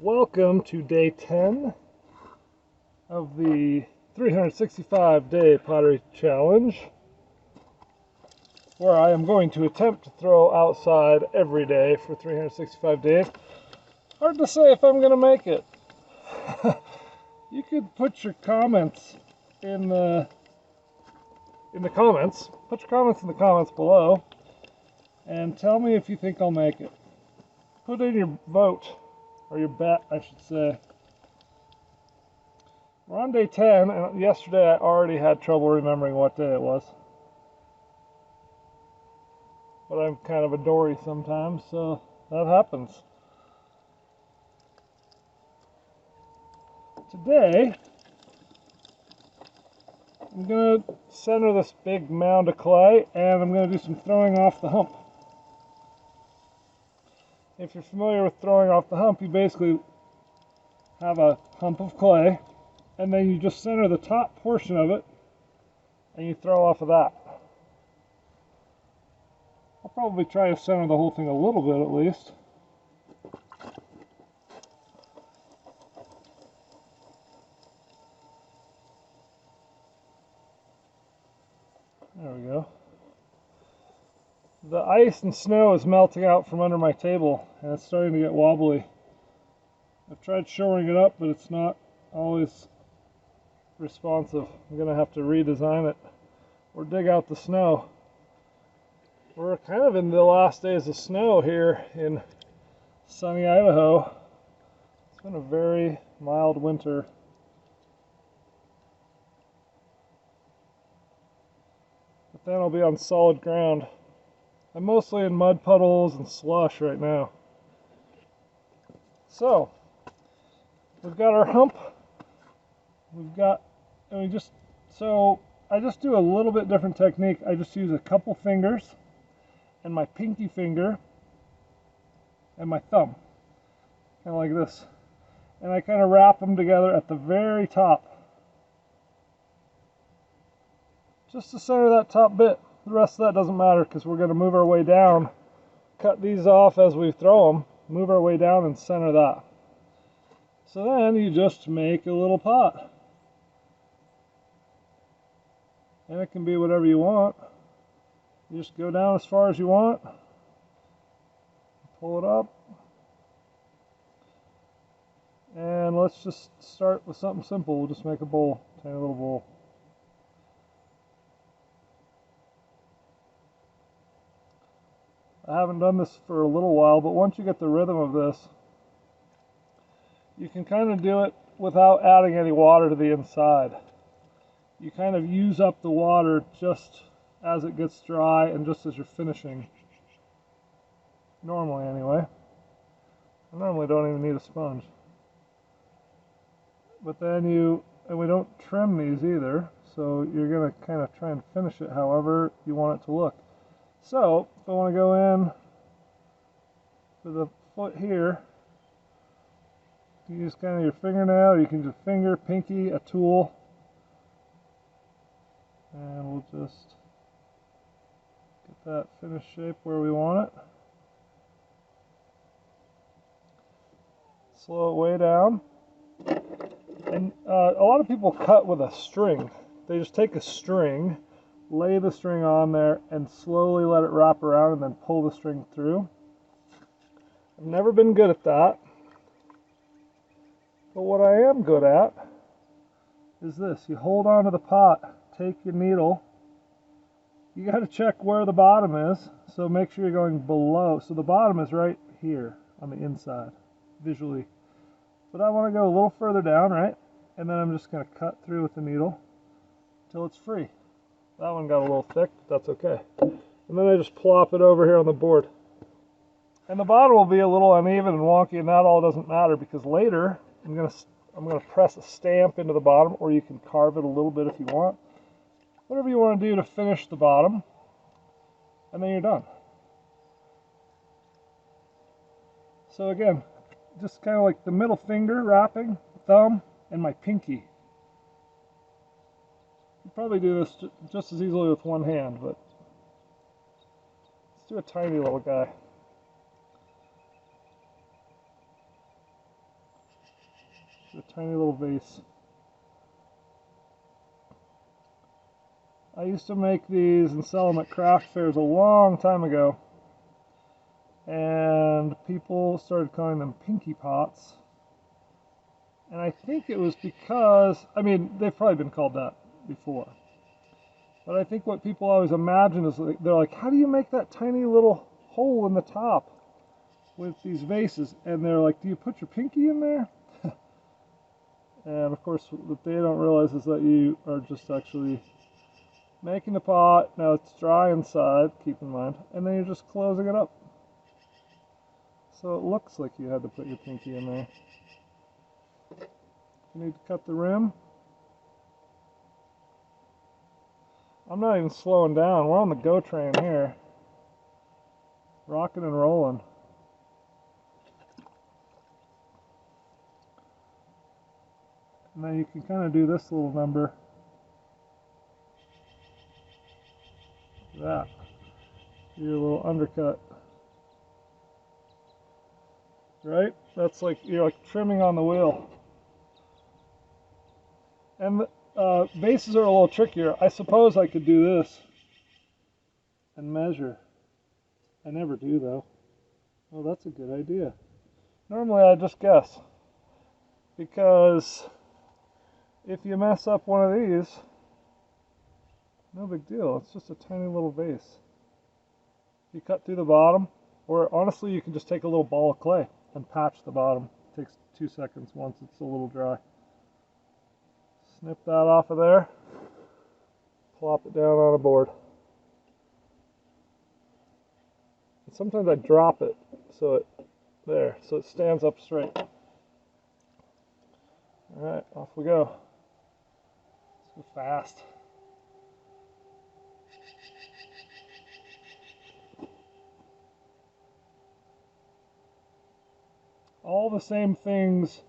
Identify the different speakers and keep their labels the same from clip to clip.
Speaker 1: Welcome to day 10 of the 365-day pottery challenge, where I am going to attempt to throw outside every day for 365 days. Hard to say if I'm going to make it. You could put your comments in the comments. Put your comments in the comments below and tell me if you think I'll make it. Put in your vote. Or your bet, I should say. We're on day 10, and yesterday I already had trouble remembering what day it was. But I'm kind of a dory sometimes, so that happens. Today, I'm going to center this big mound of clay, and I'm going to do some throwing off the hump. If you're familiar with throwing off the hump, you basically have a hump of clay, and then you just center the top portion of it, and you throw off of that. I'll probably try to center the whole thing a little bit at least. There we go. The ice and snow is melting out from under my table, and it's starting to get wobbly. I've tried shoring it up, but it's not always responsive. I'm going to have to redesign it or dig out the snow. We're kind of in the last days of snow here in sunny Idaho. It's been a very mild winter. But then I'll be on solid ground. I'm mostly in mud puddles and slush right now. So, we've got our hump. I just do a little bit different technique. I just use a couple fingers and my pinky finger and my thumb, kind of like this. And I kind of wrap them together at the very top, just to center that top bit. The rest of that doesn't matter because we're going to move our way down, cut these off as we throw them, move our way down and center that. So then you just make a little pot. And it can be whatever you want. You just go down as far as you want, pull it up, and let's just start with something simple. We'll just make a bowl, tiny little bowl. I haven't done this for a little while, but once you get the rhythm of this, you can kind of do it without adding any water to the inside. You kind of use up the water just as it gets dry and just as you're finishing. Normally, anyway. I normally don't even need a sponge. But then and we don't trim these either, so you're going to kind of try and finish it however you want it to look. So, if I want to go in to the foot here, you use kind of your fingernail, you can use a finger, pinky, a tool, and we'll just get that finished shape where we want it. Slow it way down. And a lot of people cut with a string. They just take a string, lay the string on there, and slowly let it wrap around and then pull the string through. I've never been good at that. But what I am good at is this. You hold onto the pot, take your needle. You got to check where the bottom is, so make sure you're going below. So the bottom is right here on the inside, visually. But I want to go a little further down, right? And then I'm just going to cut through with the needle until it's free. That one got a little thick, but that's okay. And then I just plop it over here on the board. And the bottom will be a little uneven and wonky, and that all doesn't matter because later I'm gonna press a stamp into the bottom, or you can carve it a little bit if you want. Whatever you want to do to finish the bottom, and then you're done. So again, just kind of like the middle finger wrapping, thumb, and my pinky. You probably do this just as easily with one hand, but let's do a tiny little guy. A tiny little vase. I used to make these and sell them at craft fairs a long time ago. And people started calling them pinky pots. And I think it was because, I mean, they've probably been called that before. But I think what people always imagine is they're like, how do you make that tiny little hole in the top with these vases? And they're like, do you put your pinky in there? And of course, what they don't realize is that you are just actually making the pot. Now it's dry inside, keep in mind, and then you're just closing it up. So it looks like you had to put your pinky in there. You need to cut the rim. I'm not even slowing down. We're on the go train here. Rocking and rolling. And then you can kind of do this little number. That. Do your little undercut. Right? That's like, you're like trimming on the wheel. And vases are a little trickier. I suppose I could do this and measure. I never do though. Oh, that's a good idea. Normally I just guess. Because if you mess up one of these, no big deal. It's just a tiny little vase. You cut through the bottom, or honestly you can just take a little ball of clay and patch the bottom. It takes 2 seconds once it's a little dry. Snip that off of there, plop it down on a board. And sometimes I drop it so it stands up straight. Alright, off we go. Let's go fast. All the same things,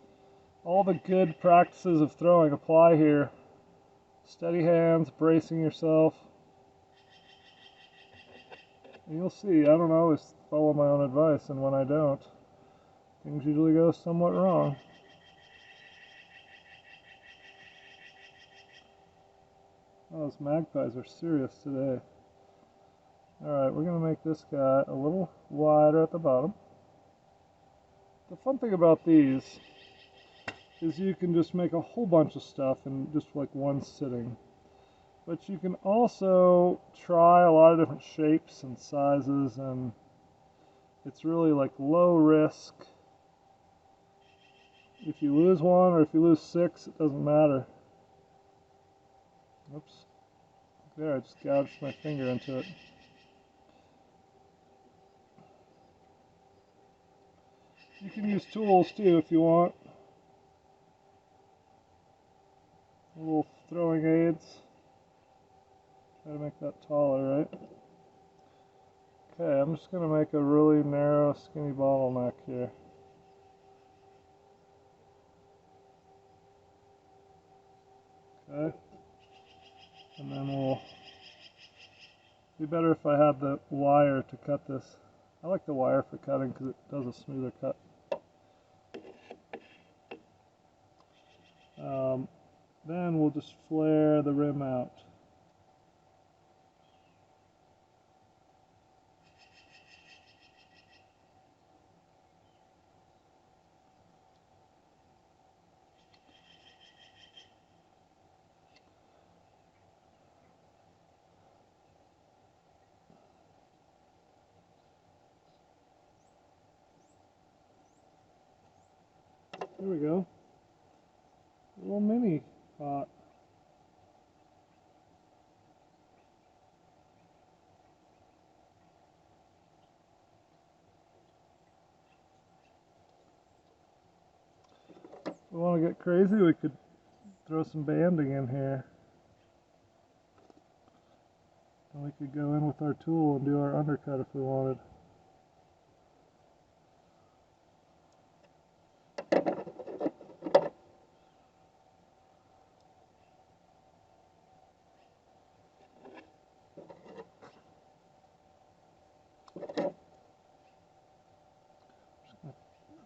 Speaker 1: all the good practices of throwing apply here. Steady hands, bracing yourself. And you'll see, I don't always follow my own advice, and when I don't, things usually go somewhat wrong. Oh, those magpies are serious today. Alright, we're going to make this guy a little wider at the bottom. The fun thing about these is you can just make a whole bunch of stuff in just like one sitting. But you can also try a lot of different shapes and sizes, and it's really like low risk. If you lose one or if you lose 6, it doesn't matter. Oops. There, I just gouged my finger into it. You can use tools too if you want. Little throwing aids. Try to make that taller, right? Okay, I'm just going to make a really narrow, skinny bottleneck here. Okay. And then we'll be better if I had the wire to cut this. I like the wire for cutting because it does a smoother cut. Then we'll just flare the rim out. There we go. A little mini pot. If we want to get crazy, we could throw some banding in here. And we could go in with our tool and do our undercut if we wanted.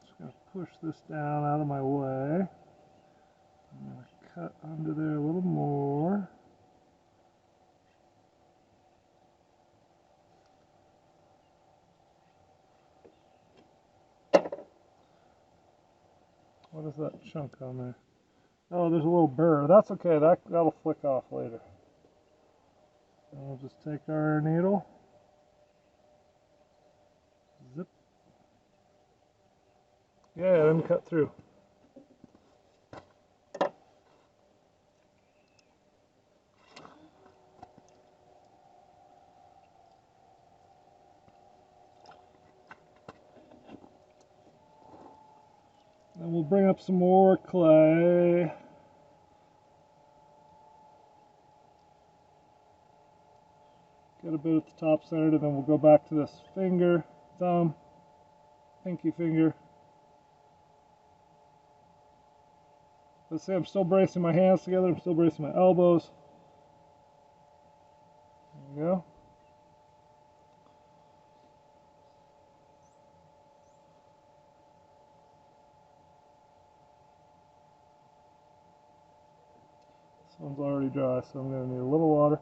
Speaker 1: Just going to push this down out of my way. I'm going to cut under there a little more. What is that chunk on there? Oh, there's a little burr. That's okay. That'll flick off later. And we'll just take our needle. Zip. Yeah, it didn't cut through. Then we'll bring up some more clay. Get a bit at the top centered, and then we'll go back to this finger, thumb, pinky finger. Let's see, I'm still bracing my hands together, I'm still bracing my elbows. There we go. This one's already dry, so I'm going to need a little water.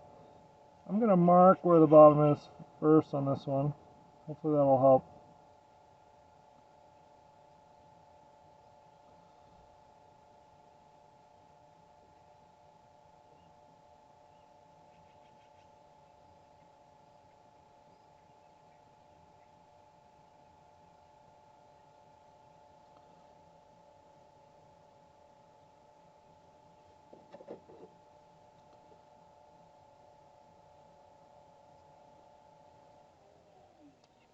Speaker 1: I'm going to mark where the bottom is first on this one. Hopefully that'll help.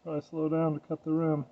Speaker 1: Probably slow down to cut the rim.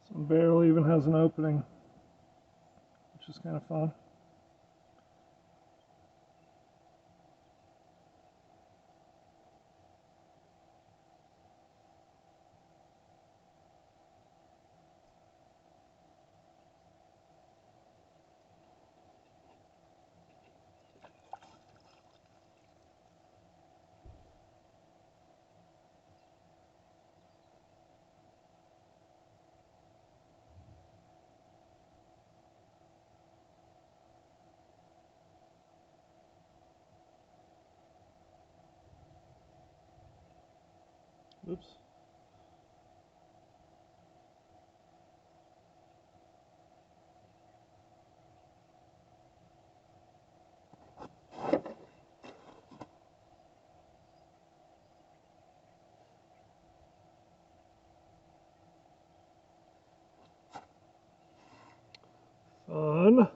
Speaker 1: This one barely even has an opening, which is kind of fun. Oops. Fun.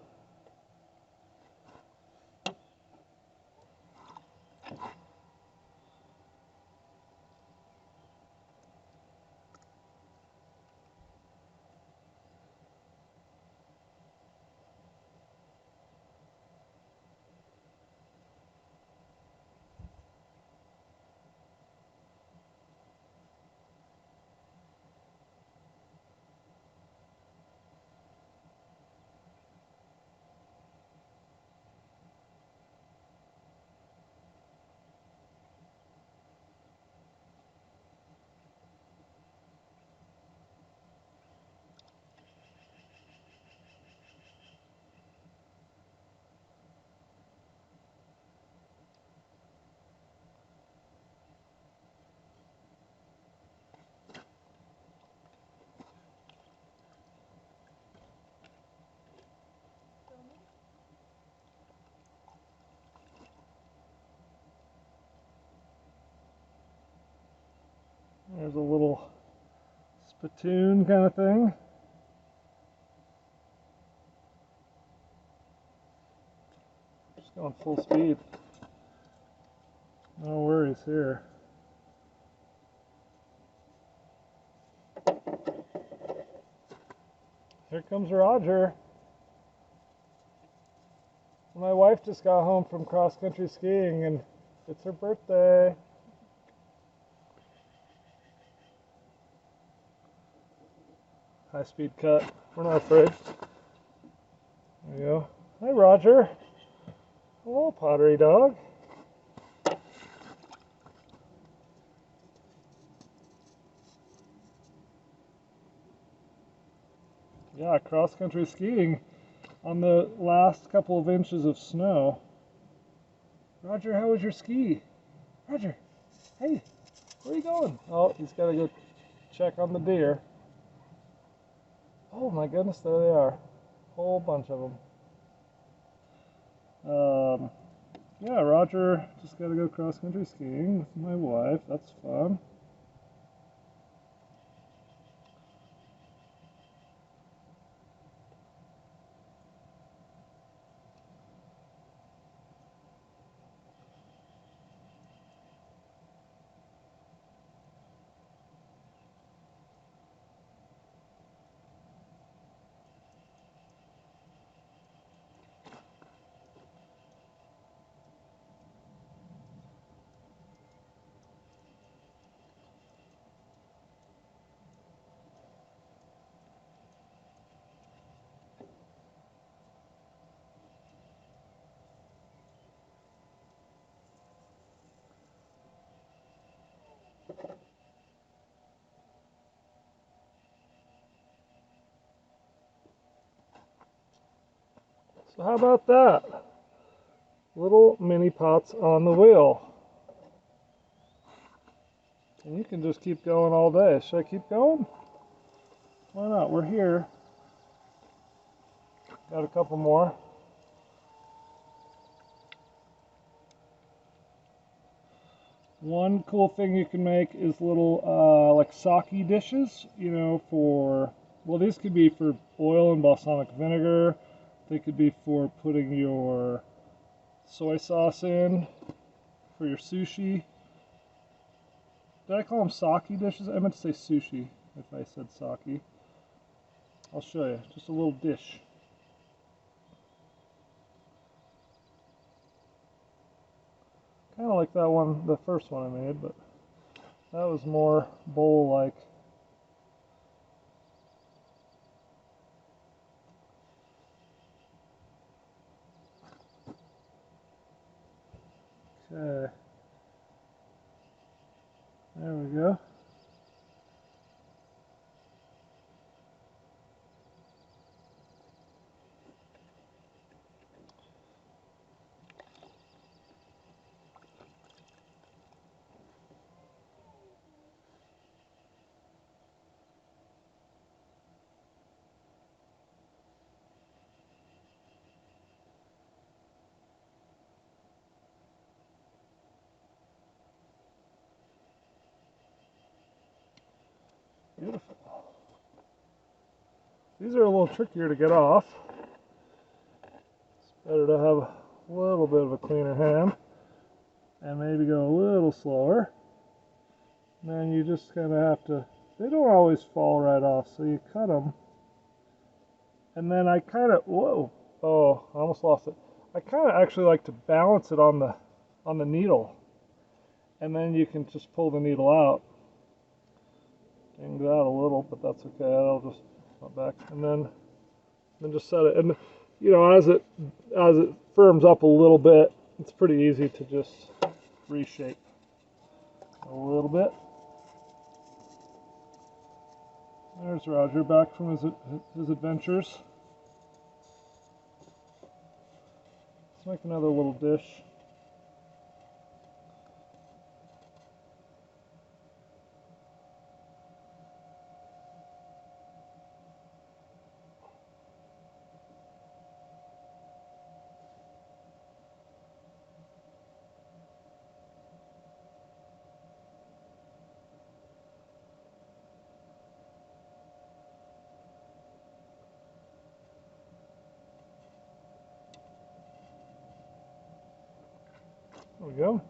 Speaker 1: spittoon kind of thing. Just going full speed. No worries here. Here comes Roger. My wife just got home from cross-country skiing and it's her birthday. High-speed cut. We're not afraid. There you go. Hi, Roger. Hello, Pottery dog. Yeah, cross-country skiing on the last couple of inches of snow. Roger, how was your ski? Roger, hey, where are you going? Oh, he's got to go check on the deer. Oh my goodness, there they are. Whole bunch of them. Yeah, Roger just got to go cross-country skiing with my wife. That's fun. So how about that? Little mini pots on the wheel. And you can just keep going all day. Should I keep going? Why not? We're here. Got a couple more. One cool thing you can make is little like sake dishes, you know, for, well, these could be for oil and balsamic vinegar. They could be for putting your soy sauce in, for your sushi. Did I call them sake dishes? I meant to say sushi if I said sake. I'll show you. Just a little dish. Kind of like that one, the first one I made, but that was more bowl-like. Okay. There we go. Beautiful. These are a little trickier to get off. It's better to have a little bit of a cleaner hand and maybe go a little slower. And then you just kind of have to, they don't always fall right off, so you cut them. And then I kind of, whoa, oh, I almost lost it. I kind of actually like to balance it on the needle. And then you can just pull the needle out. Dinged out a little, but that's okay. I'll just put back and then just set it. And you know, as it firms up a little bit, it's pretty easy to just reshape a little bit. There's Roger back from his adventures. Let's make another little dish. There we go.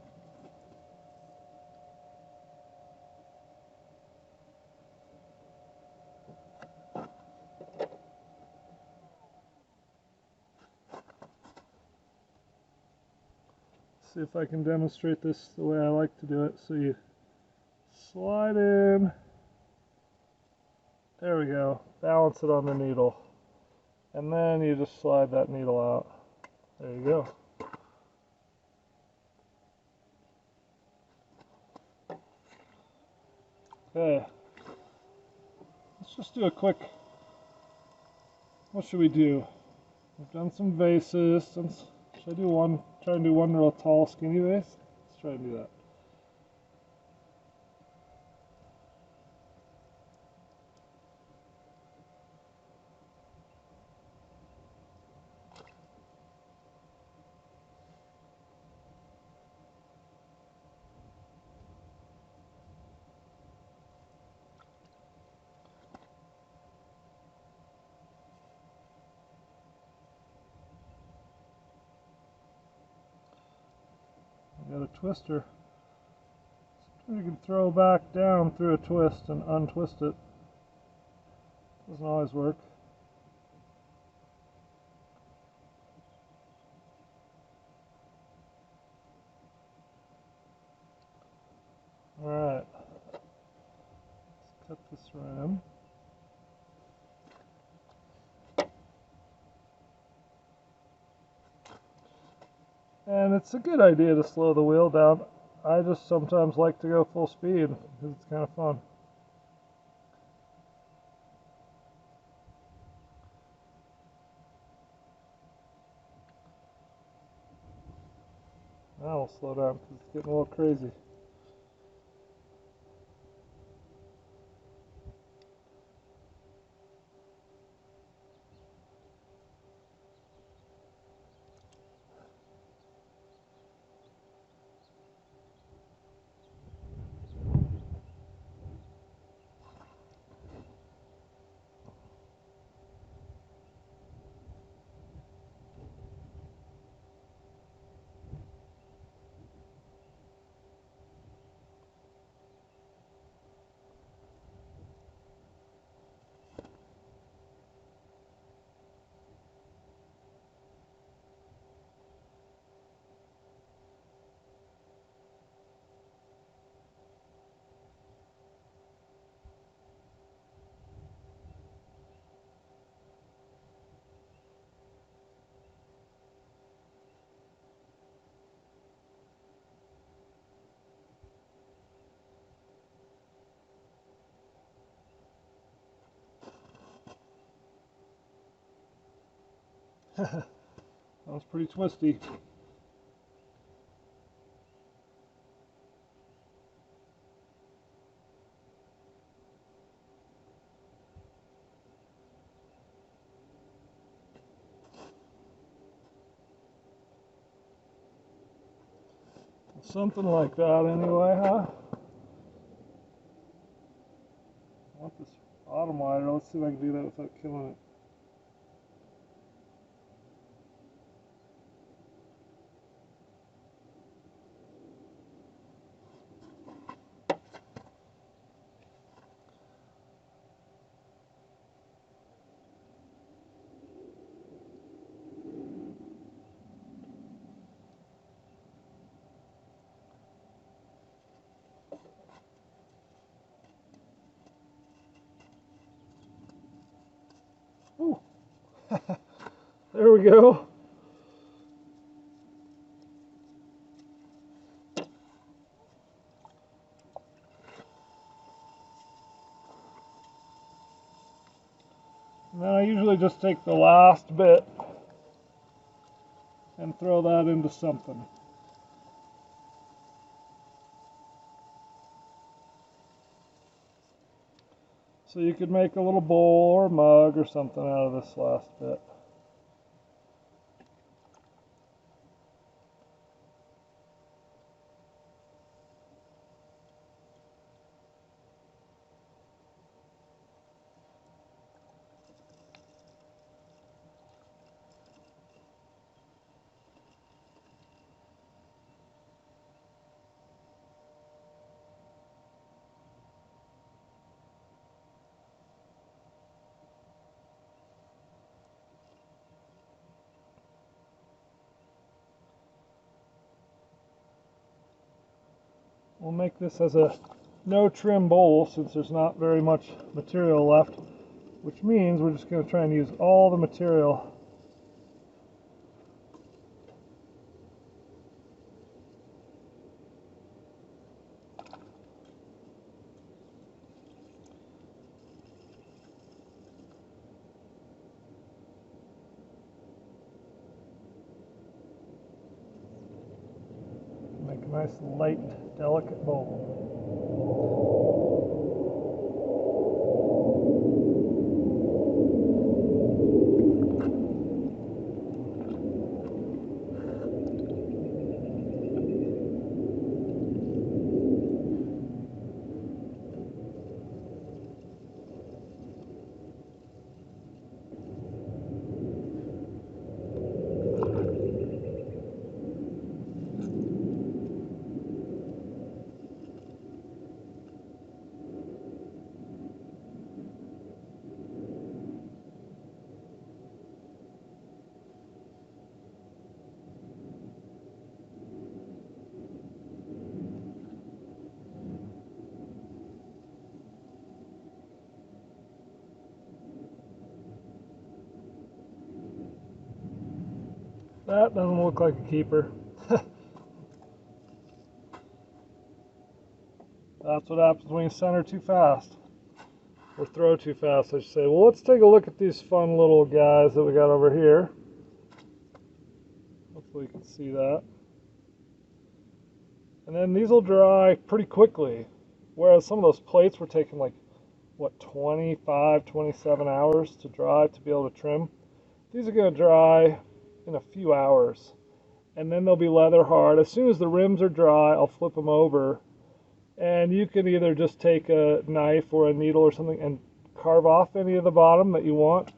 Speaker 1: See if I can demonstrate this the way I like to do it. So you slide in, there we go, balance it on the needle, and then you just slide that needle out. There you go. Okay, let's just do a quick, what should we do? We've done some vases. Should I do one, try and do one real tall skinny vase? Let's try and do that. Got a twister. You can throw back down through a twist and untwist it. Doesn't always work. Alright. Let's cut this rim. And it's a good idea to slow the wheel down. I just sometimes like to go full speed because it's kind of fun. Now I'll slow down because it's getting a little crazy. That was pretty twisty. Something like that anyway, huh? I want this bottom wider. Let's see if I can do that without killing it. Ooh. There we go. And then I usually just take the last bit and throw that into something. So you could make a little bowl or mug or something out of this last bit. We'll make this as a no trim bowl since there's not very much material left, which means we're just going to try and use all the material. Make a nice, light, delicate bowl. That doesn't look like a keeper. That's what happens when you center too fast. Or throw too fast, I should say. Well, let's take a look at these fun little guys that we got over here. Hopefully you can see that. And then these will dry pretty quickly. Whereas some of those plates were taking like, what, 25, 27 hours to dry to be able to trim. These are going to dry in a few hours. And then they'll be leather hard. As soon as the rims are dry, I'll flip them over. And you can either just take a knife or a needle or something and carve off any of the bottom that you want.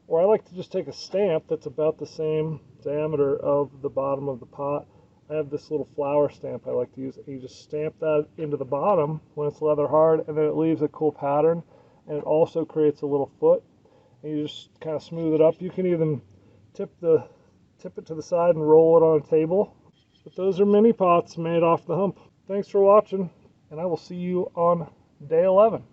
Speaker 1: Or I like to just take a stamp that's about the same diameter of the bottom of the pot. I have this little flower stamp I like to use. You just stamp that into the bottom when it's leather hard, and then it leaves a cool pattern. And it also creates a little foot. And you just kind of smooth it up. You can even tip it to the side and roll it on a table. But those are mini pots made off the Hump. Thanks for watching, and I will see you on day 11.